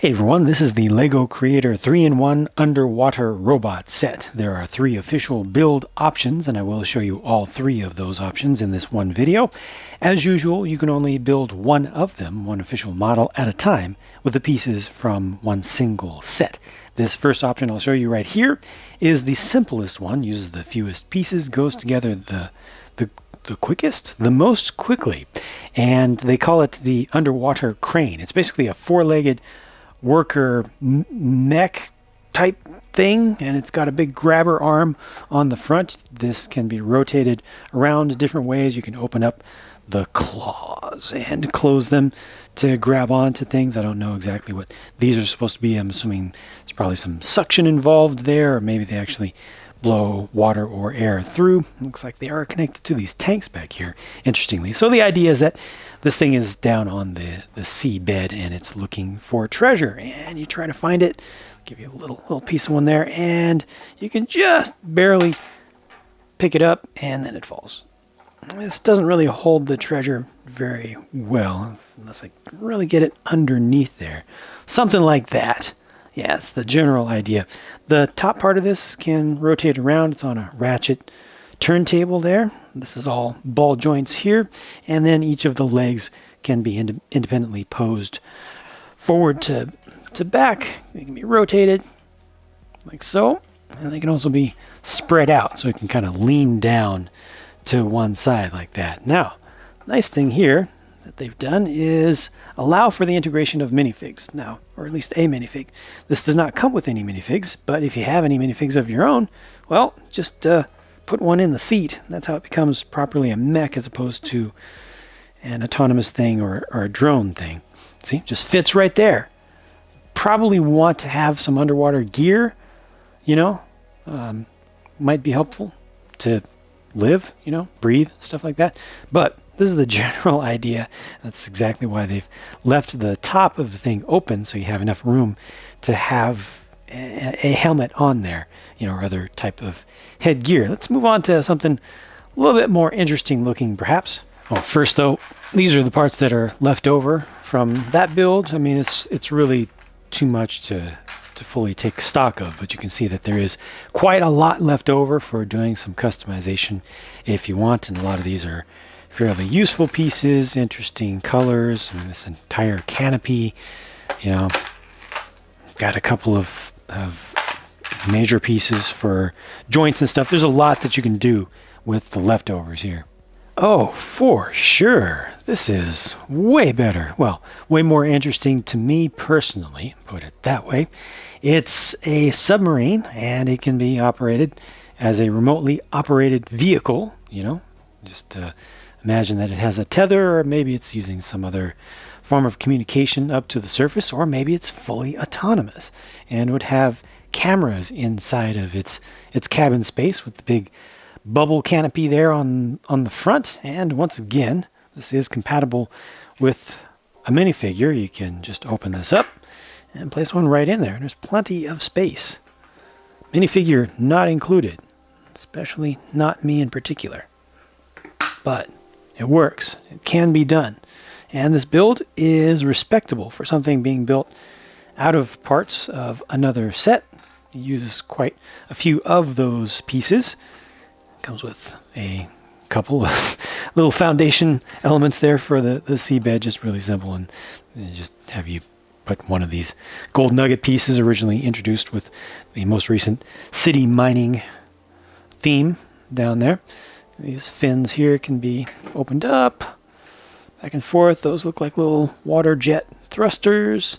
Hey everyone, this is the LEGO Creator 3-in-1 Underwater Robot Set. There are 3 official build options, and I will show you all 3 of those options in this one video. As usual, you can only build one of them, one official model at a time, with the pieces from one single set. This first option I'll show you right here is the simplest one, uses the fewest pieces, goes together the quickest, the most quickly, and they call it the underwater crane. It's basically a 4-legged worker mech type thing, and it's got a big grabber arm on the front. This can be rotated around different ways. You can open up the claws and close them to grab onto things. I don't know exactly what these are supposed to be. I'm assuming there's probably some suction involved there, or maybe they actually blow water or air through. Looks like they are connected to these tanks back here, interestingly. So the idea is that this thing is down on the seabed and it's looking for treasure, and you try to find it. Give you a little piece of one there, and you can just barely pick it up and then it falls. This doesn't really hold the treasure very well unless I really get it underneath there. Something like that. Yeah, it's the general idea. The top part of this can rotate around. It's on a ratchet turntable there. This is all ball joints here, and then each of the legs can be independently posed forward to back. They can be rotated like so, and they can also be spread out, so it can kind of lean down to one side like that. Now, nice thing here that they've done is allow for the integration of minifigs now, or at least a minifig. This does not come with any minifigs, but if you have any minifigs of your own, well, just put one in the seat. That's how it becomes properly a mech as opposed to an autonomous thing or a drone thing. See, just fits right there. Probably want to have some underwater gear, might be helpful to live, breathe, stuff like that. But this is the general idea. That's exactly why they've left the top of the thing open, so you have enough room to have a helmet on there, or other type of headgear. Let's move on to something a little bit more interesting looking, perhaps. Well, first though, these are the parts that are left over from that build. I mean, it's really too much to fully take stock of, but you can see that there is quite a lot left over for doing some customization if you want, and a lot of these are fairly useful pieces, interesting colors, and this entire canopy, got a couple of major pieces for joints and stuff. There's a lot that you can do with the leftovers here. Oh, for sure. This is way better. Well, way more interesting to me personally, put it that way. It's a submarine, and it can be operated as a remotely operated vehicle, Just imagine that it has a tether, or maybe it's using some other form of communication up to the surface, or maybe it's fully autonomous and would have cameras inside of its cabin space with the big bubble canopy there on the front. And once again, this is compatible with a minifigure. You can just open this up and place one right in there. There's plenty of space. Minifigure not included, especially not me in particular. But it works. It can be done. And this build is respectable for something being built out of parts of another set. It uses quite a few of those pieces. Comes with a couple of little foundation elements there for the seabed, just really simple, and just have you put one of these gold nugget pieces originally introduced with the most recent city mining theme down there. These fins here can be opened up back and forth. Those look like little water jet thrusters,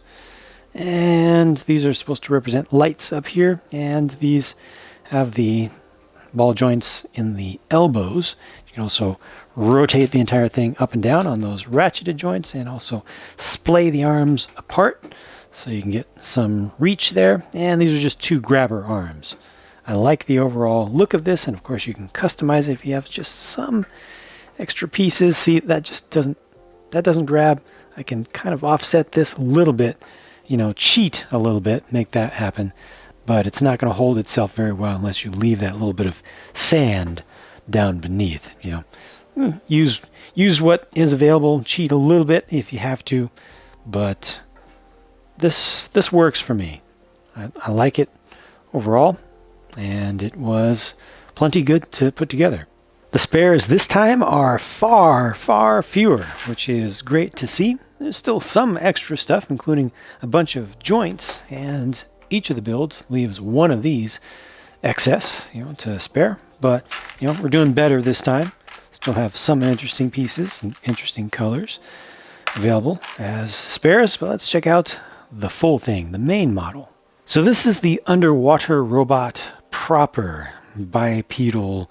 and these are supposed to represent lights up here, and these have the ball joints in the elbows. You can also rotate the entire thing up and down on those ratcheted joints, and also splay the arms apart so you can get some reach there. And these are just 2 grabber arms. I like the overall look of this, and of course you can customize it if you have just some extra pieces. See, that doesn't grab. I can kind of offset this a little bit, cheat a little bit, make that happen. But it's not going to hold itself very well unless you leave that little bit of sand down beneath. Use what is available, cheat a little bit if you have to, but this works for me. I like it overall, and it was plenty good to put together. The spares this time are far, far fewer, which is great to see. There's still some extra stuff, including a bunch of joints, and each of the builds leaves one of these excess, to spare. But, we're doing better this time. Still have some interesting pieces and interesting colors available as spares, but let's check out the full thing, the main model. So this is the underwater robot proper, bipedal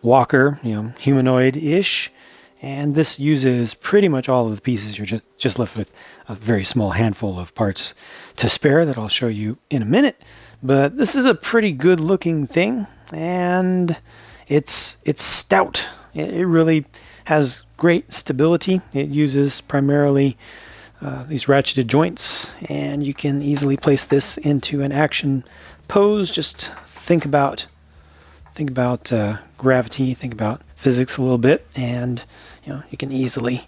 walker, humanoid-ish, and this uses pretty much all of the pieces. You're just left with a very small handful of parts to spare that I'll show you in a minute. But this is a pretty good looking thing, and it's stout. It really has great stability. It uses primarily these ratcheted joints, and you can easily place this into an action pose. Just think about gravity, think about physics a little bit, and you can easily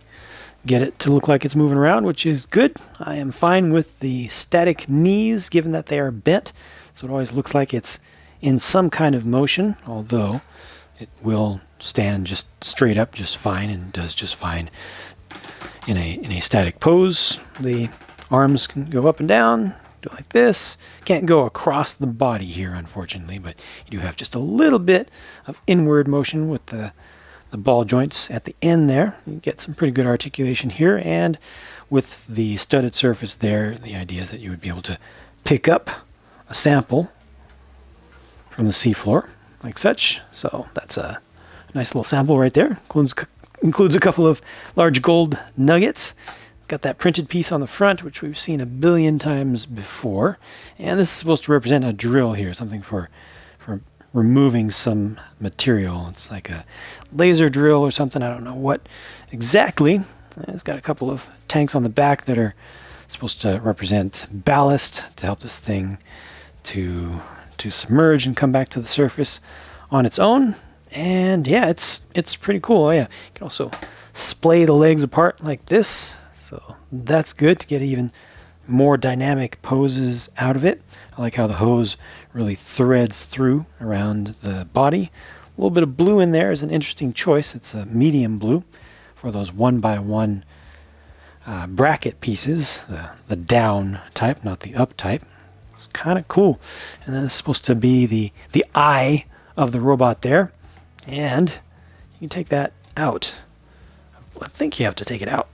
get it to look like it's moving around, which is good. I am fine with the static knees, given that they are bent, so it always looks like it's in some kind of motion, although it will stand just straight up just fine, and does just fine in a static pose. The arms can go up and down, do like this. Can't go across the body here, unfortunately, but you do have just a little bit of inward motion with the ball joints at the end there. You get some pretty good articulation here, and with the studded surface there, the idea is that you would be able to pick up a sample from the seafloor like such. So that's a nice little sample right there. Includes a couple of large gold nuggets. Got that printed piece on the front, which we've seen a billion times before. And this is supposed to represent a drill here, something for removing some material. It's like a laser drill or something. I don't know what exactly. It's got a couple of tanks on the back that are supposed to represent ballast to help this thing to submerge and come back to the surface on its own. And yeah, it's pretty cool. Oh, yeah, you can also splay the legs apart like this. So that's good to get even more dynamic poses out of it. I like how the hose really threads through around the body. A little bit of blue in there is an interesting choice. It's a medium blue for those 1x1 bracket pieces, the down type, not the up type. It's kind of cool. And then it's supposed to be the eye of the robot there. And you can take that out. I think you have to take it out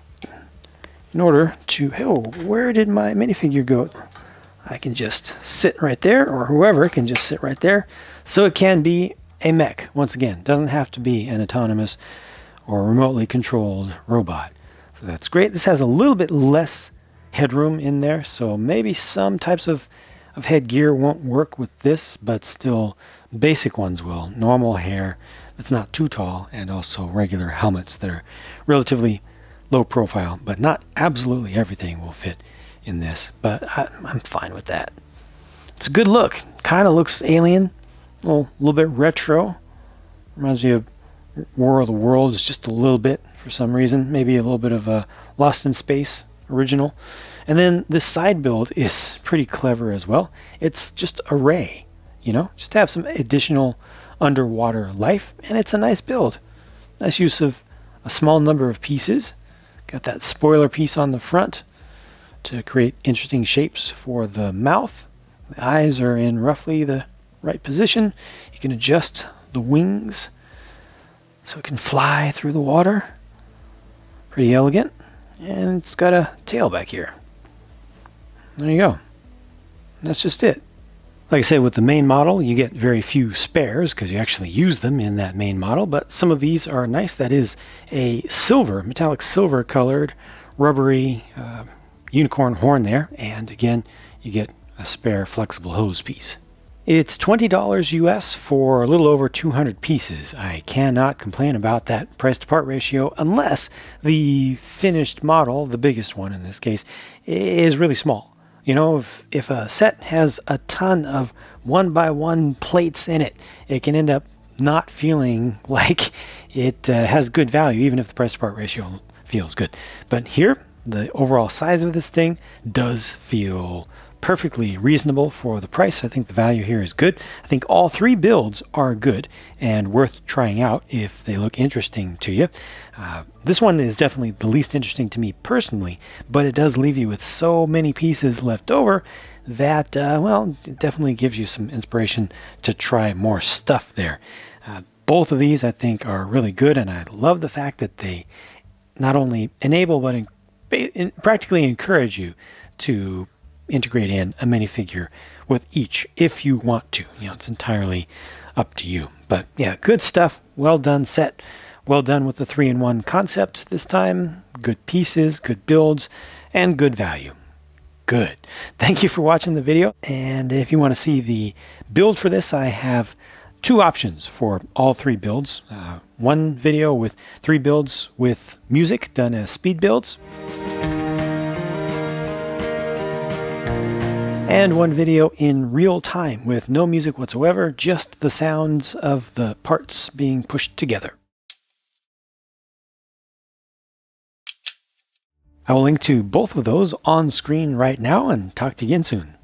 in order to... Oh, where did my minifigure go? I can just sit right there, or whoever can just sit right there. So it can be a mech. Once again, doesn't have to be an autonomous or remotely controlled robot. So that's great. This has a little bit less headroom in there, so maybe some types of headgear won't work with this, but still basic ones will. Normal hair that's not too tall, and also regular helmets that are relatively low profile, but not absolutely everything will fit in this, but I'm fine with that. It's a good look. Kind of looks alien, a little bit retro. Reminds me of War of the Worlds just a little bit for some reason. Maybe a little bit of a Lost in Space original. And then this side build is pretty clever as well. It's just a ray, just to have some additional underwater life, and it's a nice build. Nice use of a small number of pieces. Got that spoiler piece on the front to create interesting shapes for the mouth. The eyes are in roughly the right position. You can adjust the wings so it can fly through the water. Pretty elegant. And it's got a tail back here. There you go. That's just it. Like I said, with the main model, you get very few spares because you actually use them in that main model, but some of these are nice. That is a silver, metallic silver colored, rubbery unicorn horn there, and again, you get a spare flexible hose piece. It's $20 US for a little over 200 pieces. I cannot complain about that price to part ratio unless the finished model, the biggest one in this case, is really small. If a set has a ton of 1x1 plates in it, it can end up not feeling like it has good value, even if the price to part ratio feels good. But here, the overall size of this thing does feel perfectly reasonable for the price. I think the value here is good. I think all three builds are good and worth trying out if they look interesting to you. This one is definitely the least interesting to me personally, but it does leave you with so many pieces left over that, well, it definitely gives you some inspiration to try more stuff there. Both of these I think are really good, and I love the fact that they not only enable but practically encourage you to integrate in a minifigure with each if you want to. You know, it's entirely up to you. But yeah, good stuff. Well done set. Well done with the 3-in-1 concept this time. Good pieces, good builds, and good value. Good. Thank you for watching the video. And if you want to see the build for this, I have two options for all three builds. One video with three builds with music done as speed builds, and one video in real time with no music whatsoever, just the sounds of the parts being pushed together. I will link to both of those on screen right now and talk to you again soon.